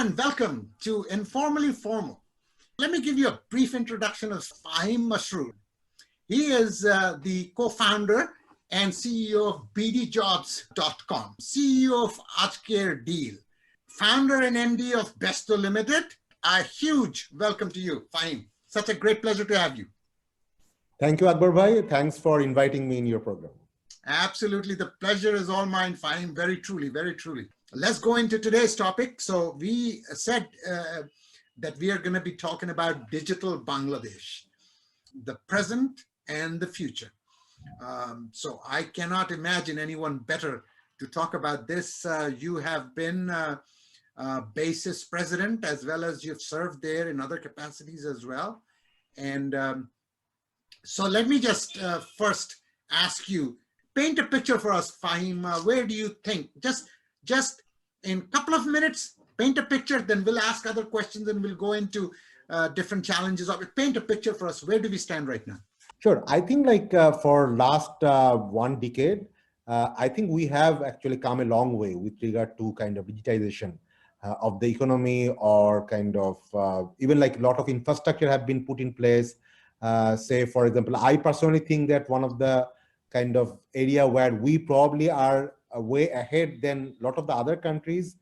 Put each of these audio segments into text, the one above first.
and welcome to Informally Formal. Let me give you a brief introduction of Fahim Mashroor. He is the co-founder and CEO of bdjobs.com, CEO of Akber Deal, founder and MD of Besto Limited. A huge welcome to you, Fahim. Such a great pleasure to have you. Thank you, Akber bhai. Thanks for inviting me in your program. Absolutely. The pleasure is all mine, Fahim. Very truly, very truly. Let's go into today's topic. So we said that we are going to be talking about digital Bangladesh, the present and the future. So I cannot imagine anyone better to talk about this. You have been BASIS president, as well as you've served there in other capacities as well. And so let me just first ask you, paint a picture for us, Fahim. Where do you think, just in a couple of minutes, paint a picture, then we'll ask other questions and we'll go into different challenges of it. Paint a picture for us. Where do we stand right now? Sure. I think for last 1 decade, I think we have actually come a long way with regard to kind of digitization of the economy, or kind of even like a lot of infrastructure have been put in place. Say, for example, I personally think that one of the kind of area where we probably are way ahead than a lot of the other countries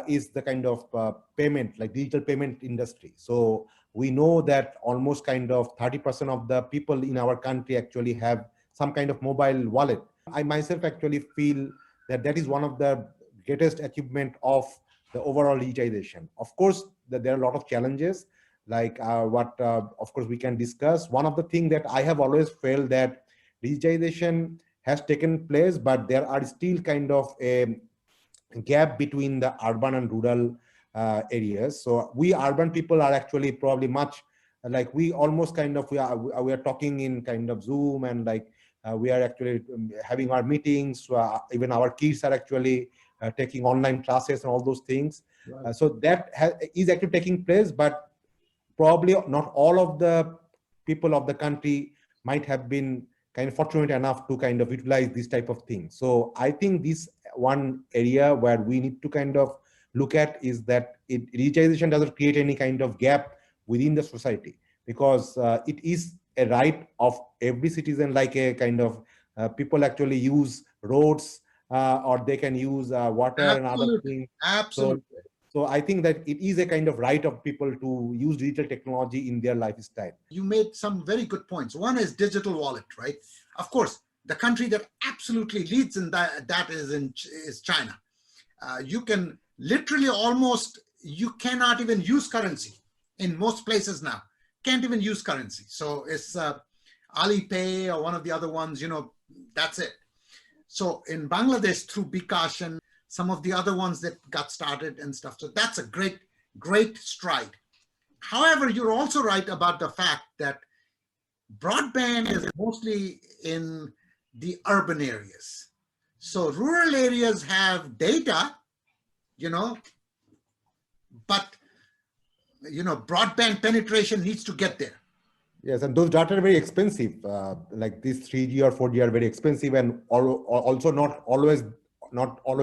is the kind of payment, like digital payment industry. So we know that almost kind of 30% of the people in our country actually have some kind of mobile wallet. I myself actually feel that that is one of the greatest achievement of the overall digitization. Of course, there are a lot of challenges, like of course we can discuss. One of the things that I have always felt that digitization has taken place, but there are still kind of a gap between the urban and rural areas. So we urban people are actually probably much like we almost kind of we are talking in kind of Zoom, and like we are actually having our meetings. Even our kids are actually taking online classes and all those things. Right. So that is actually taking place, but probably not all of the people of the country might have been kind of fortunate enough to kind of utilize this type of thing. So I think this one area where we need to kind of look at is that digitization doesn't create any kind of gap within the society, because it is a right of every citizen, like a kind of people actually use roads or they can use water. Absolutely. And other things. Absolutely. So I think that it is a kind of right of people to use digital technology in their lifestyle. You made some very good points. One is digital wallet, right? Of course, the country that absolutely leads in that is China. You can literally you cannot even use currency in most places now. Can't even use currency. So it's Alipay or one of the other ones, that's it. So in Bangladesh, through bKash and some of the other ones that got started and stuff. So that's a great, great stride. However, you're also right about the fact that broadband is mostly in the urban areas. So rural areas have data, but, broadband penetration needs to get there. Yes, and those data are very expensive. Like these 3G or 4G are very expensive, and also not always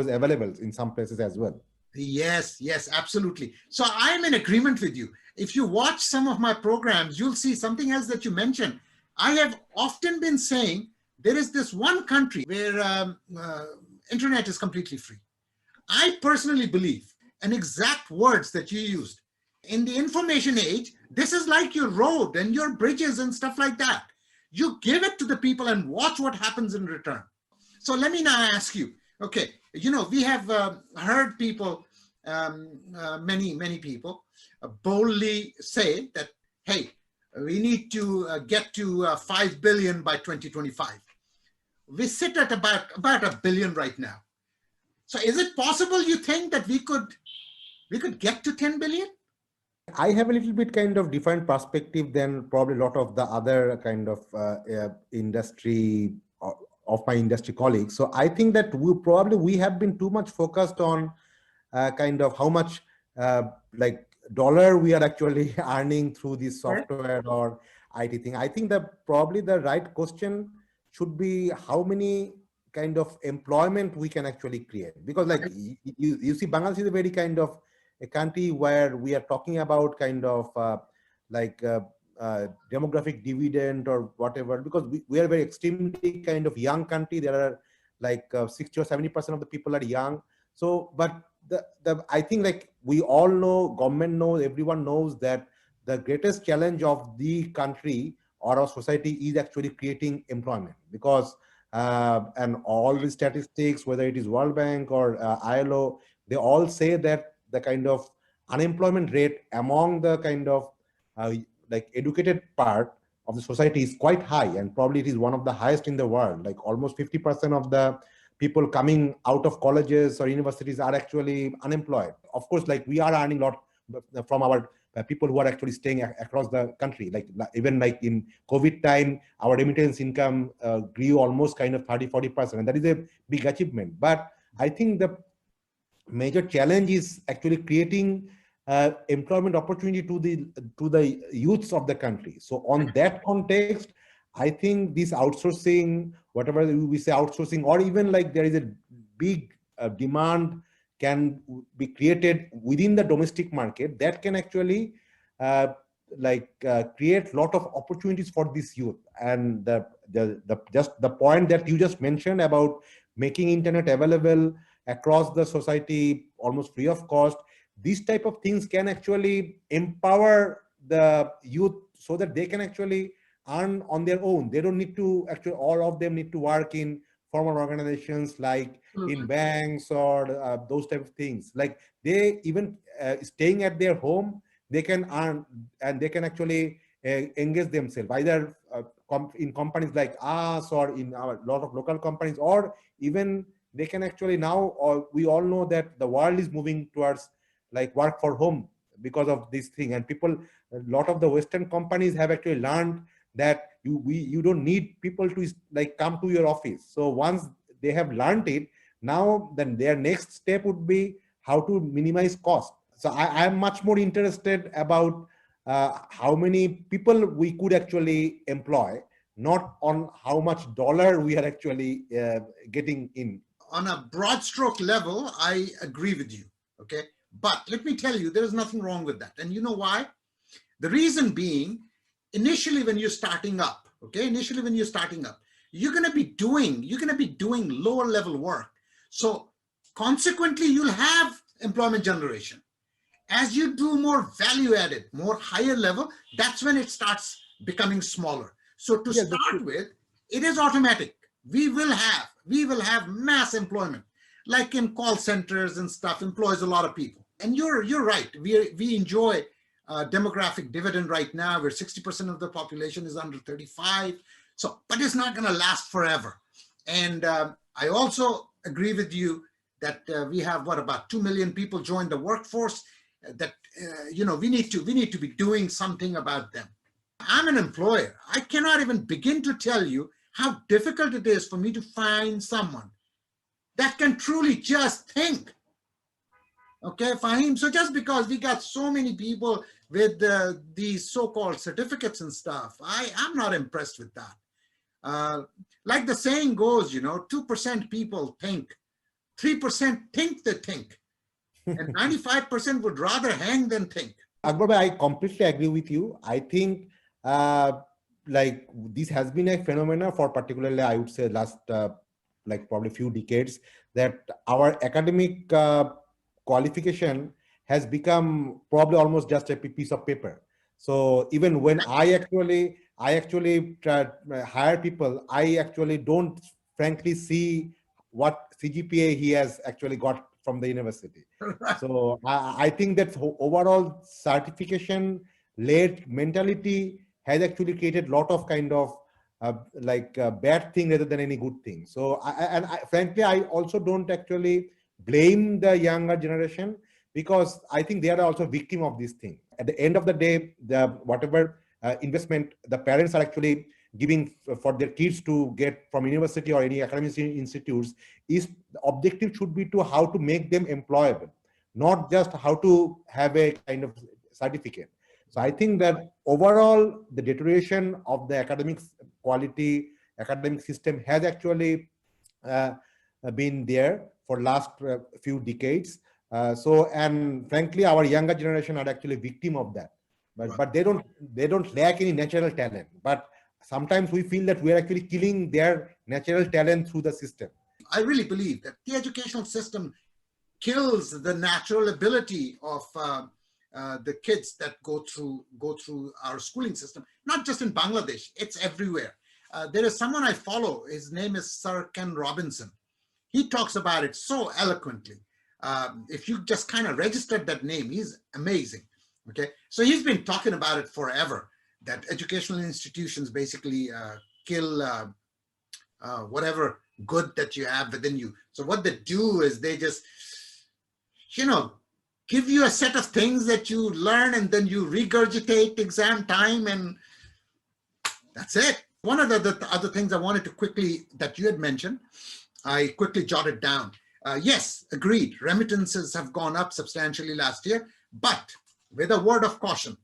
available in some places as well. Yes, absolutely. So I'm in agreement with you. If you watch some of my programs, you'll see something else that you mentioned. I have often been saying there is this one country where internet is completely free. I personally believe, and exact words that you used, in the information age, this is like your road and your bridges and stuff like that. You give it to the people and watch what happens in return. So let me now ask you, okay, we have heard people, many people boldly say that, hey, we need to get to 5 billion by 2025. We sit at about 1 billion right now. So is it possible, you think, that we could get to 10 billion? I have a little bit kind of different perspective than probably a lot of the other kind of industry of my industry colleagues. So I think that we have been too much focused on kind of how much like dollar we are actually earning through this software or IT thing. I think that probably the right question should be how many kind of employment we can actually create, because like you see Bangladesh is a very kind of a country where we are talking about kind of like demographic dividend or whatever, because we are very extremely kind of young country. There are like 60 or 70% of the people are young. So, but I think like we all know, government knows, everyone knows that the greatest challenge of the country or our society is actually creating employment, because and all the statistics, whether it is World Bank or ILO, they all say that the kind of unemployment rate among the kind of uh, like educated part of the society is quite high, and probably it is one of the highest in the world. Like almost 50% of the people coming out of colleges or universities are actually unemployed. Of course, like we are earning a lot from our people who are actually staying across the country. Like even like in COVID time, our remittance income grew almost kind of 30-40%, and that is a big achievement. But I think the major challenge is actually creating employment opportunity to the youths of the country. So on that context, I think this outsourcing, whatever we say outsourcing, or even like there is a big demand can be created within the domestic market that can actually uh, create a lot of opportunities for this youth. And just the point that you just mentioned about making internet available across the society almost free of cost, these type of things can actually empower the youth so that they can actually earn on their own. They don't need to actually, all of them need to work in formal organizations like in banks or those type of things. Like they even staying at their home, they can earn, and they can actually engage themselves either in companies like us or in our lot of local companies, or even they can actually now, or we all know that the world is moving towards like work for home because of this thing. And people, a lot of the Western companies have actually learned that you don't need people to like come to your office. So once they have learned it, now then their next step would be how to minimize cost. So I am much more interested about how many people we could actually employ, not on how much dollar we are actually getting in. On a broad stroke level, I agree with you. Okay. But let me tell you, there's nothing wrong with that. And you know why? The reason being, initially when you're starting up, okay, you're going to be doing lower level work. So consequently, you'll have employment generation. As you do more value added, more higher level, that's when it starts becoming smaller. So to start with, it is automatic. We will have mass employment, like in call centers and stuff, employs a lot of people. And you're right. We enjoy demographic dividend right now, where 60% of the population is under 35. So, but it's not going to last forever. And I also agree with you that we have about 2 million people join the workforce. That we need to be doing something about them. I'm an employer. I cannot even begin to tell you how difficult it is for me to find someone that can truly just think. Okay, Fahim. So just because we got so many people with these so-called certificates and stuff, I'm not impressed with that. Like the saying goes, 2% people think, 3% think they think, and 95% would rather hang than think. Akbar, I completely agree with you. I think uh, like this has been a phenomena for particularly, I would say, last like probably few decades, that our academic qualification has become probably almost just a piece of paper. So even when I actually hire people, I actually don't frankly see what CGPA he has actually got from the university. Right. So I think that overall certification led mentality has actually created a lot of kind of bad thing rather than any good thing. So frankly, I also don't actually blame the younger generation, because I think they are also victim of this thing. At the end of the day, the whatever investment the parents are actually giving for their kids to get from university or any academic institutes, is the objective should be to how to make them employable, not just how to have a kind of certificate. So I think that overall the deterioration of the academic quality, academic system has actually been there for last few decades. So, and frankly, our younger generation are actually victim of that. But Right. but they don't lack any natural talent. But sometimes we feel that we are actually killing their natural talent through the system. I really believe that the educational system kills the natural ability of the kids that go through our schooling system. Not just in Bangladesh, it's everywhere. There is someone I follow. His name is Sir Ken Robinson. He talks about it so eloquently. If you just kind of registered that name, he's amazing. Okay, so he's been talking about it forever. That educational institutions basically kill whatever good that you have within you. So what they do is they just, you know, give you a set of things that you learn and then you regurgitate exam time and that's it. One of the other things I wanted to quickly, that you had mentioned, I quickly jotted down. Yes, agreed. Remittances have gone up substantially last year, but with a word of caution.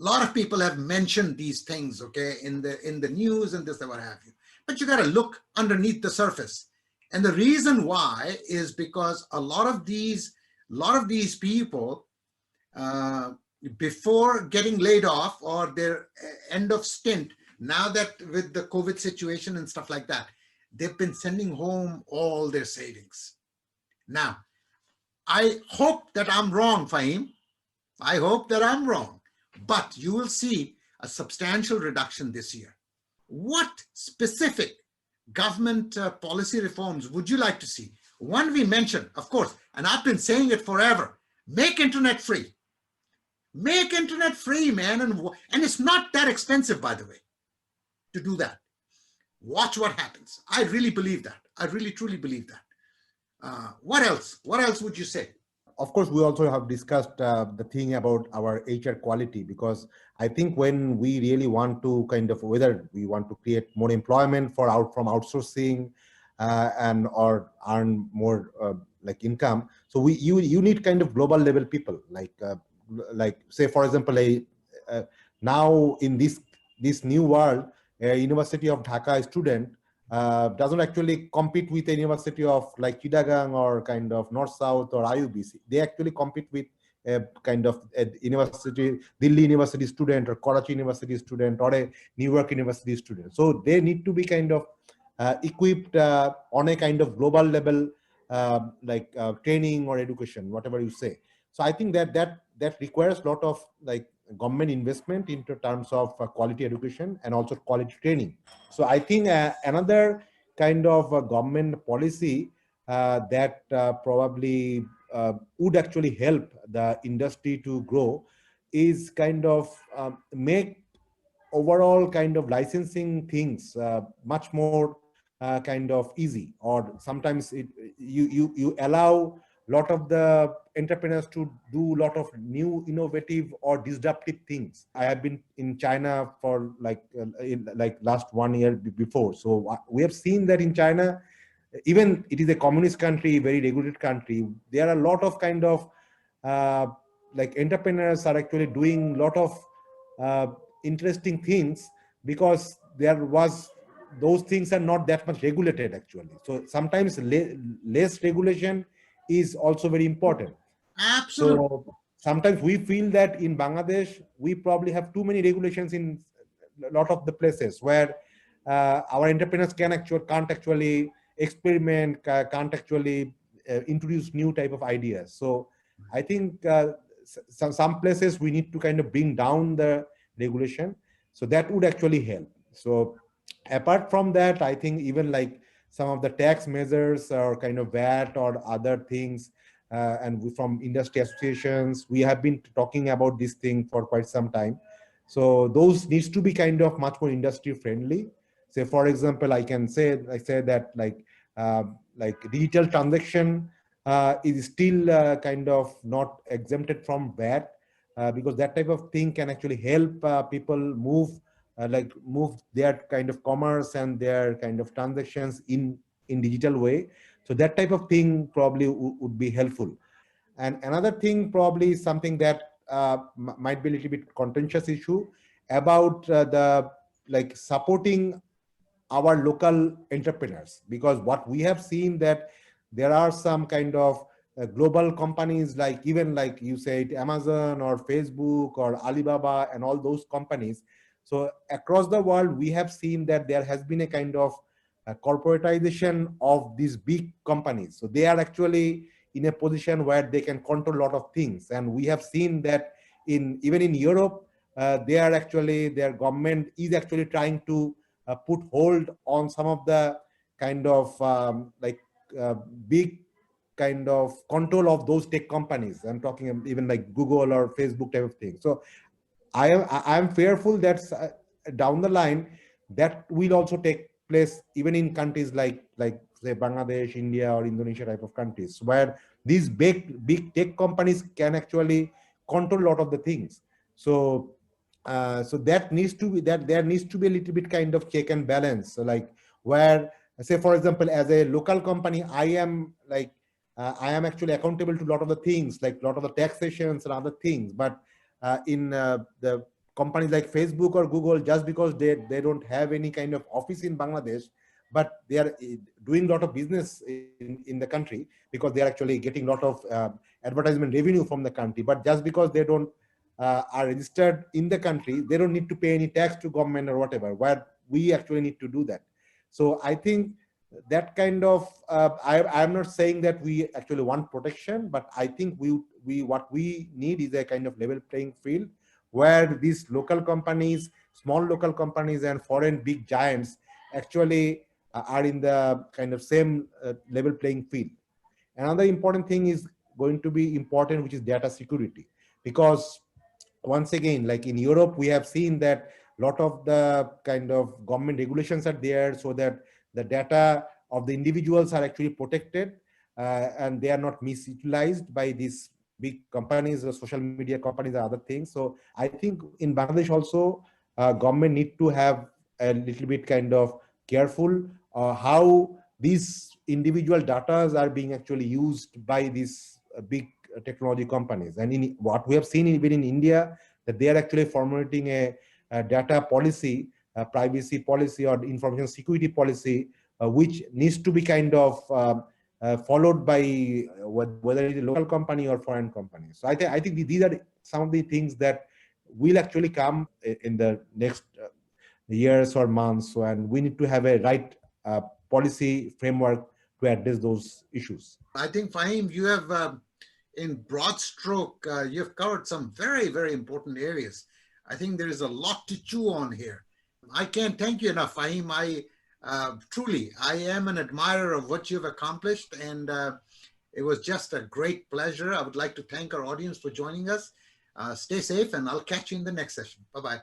A lot of people have mentioned these things, okay, in the news and this and what have you. But you got to look underneath the surface. And the reason why is because a lot of these people, before getting laid off or their end of stint, now that with the COVID situation and stuff like that, they've been sending home all their savings. Now, I hope that I'm wrong, Fahim. I hope that I'm wrong. But you will see a substantial reduction this year. What specific government policy reforms would you like to see? One we mentioned, of course, and I've been saying it forever, make internet free. Make internet free, man. And it's not that expensive, by the way, to do that. Watch what happens. I really believe that. I really, truly believe that. What else? What else would you say? Of course, we also have discussed the thing about our HR quality, because I think when we really want to kind of, whether we want to create more employment from outsourcing and or earn more like income, so you need kind of global level people, like say for example, now in this new world, a University of Dhaka student doesn't actually compete with a university of like Chittagong or kind of North South or IUBC. They actually compete with a kind of a university, Delhi University student or Karachi University student or a New York University student. So they need to be kind of equipped on a kind of global level, training or education, whatever you say. So I think that requires a lot of like government investment into terms of quality education and also quality training. So I think another kind of government policy that probably would actually help the industry to grow is kind of make overall kind of licensing things much more kind of easy, or sometimes you allow a lot of the entrepreneurs to do a lot of new innovative or disruptive things. I have been in China for like last 1 year before, so we have seen that in China, even it is a communist country, very regulated country, there are a lot of kind of uh, like entrepreneurs are actually doing a lot of uh, interesting things, because there was those things are not that much regulated actually. So sometimes less regulation is also very important. Absolutely. So sometimes we feel that in Bangladesh we probably have too many regulations in a lot of the places where our entrepreneurs can't actually experiment, can't actually introduce new type of ideas. So I think some places we need to kind of bring down the regulation, so that would actually help. So apart from that, I think even like some of the tax measures or kind of VAT or other things, from industry associations, we have been talking about this thing for quite some time. So those needs to be kind of much more industry friendly. Say for example, I say that like digital transaction is still kind of not exempted from VAT, because that type of thing can actually help people move their kind of commerce and their kind of transactions in digital way. So that type of thing probably would be helpful. And another thing probably is something that might be a little bit contentious issue about the like supporting our local entrepreneurs, because what we have seen that there are some kind of global companies like, even like you said, Amazon or Facebook or Alibaba and all those companies. So across the world, we have seen that there has been a kind of corporatization of these big companies. So they are actually in a position where they can control a lot of things. And we have seen that in even in Europe, they are actually, their government is actually trying to put hold on some of the kind of uh, big kind of control of those tech companies. I'm talking even like Google or Facebook type of thing. So I am fearful that down the line that will also take place even in countries like say Bangladesh, India, or Indonesia type of countries, where these big tech companies can actually control a lot of the things. So so that needs to be, that there needs to be a little bit kind of check and balance. So like, where, say for example, as a local company, I am actually accountable to a lot of the things, like a lot of the taxations and other things. But in the companies like Facebook or Google, just because they don't have any kind of office in Bangladesh, but they are doing a lot of business in the country, because they are actually getting a lot of advertisement revenue from the country. But just because they don't are registered in the country, they don't need to pay any tax to government or whatever, where we actually need to do that. So I think that kind of I'm not saying that we actually want protection, but I think we what we need is a kind of level playing field, where these local companies, small local companies, and foreign big giants actually are in the kind of same level playing field. Another important thing is going to be important, which is data security. Because once again, like in Europe, we have seen that a lot of the kind of government regulations are there, so that the data of the individuals are actually protected, and they are not misutilized by these big companies or social media companies or other things. So I think in Bangladesh also, government need to have a little bit kind of careful how these individual data are being actually used by these big technology companies. And in what we have seen even in India, that they are actually formulating a data policy, a privacy policy, or information security policy, which needs to be kind of followed by whether it is a local company or foreign company. So I think these are some of the things that will actually come in the next years or months. So, and we need to have a right policy framework to address those issues. I think, Fahim, you have, in broad stroke, you've covered some very, very important areas. I think there is a lot to chew on here. I can't thank you enough, Fahim. Truly, I am an admirer of what you've accomplished, and it was just a great pleasure. I would like to thank our audience for joining us. Stay safe, and I'll catch you in the next session. Bye-bye.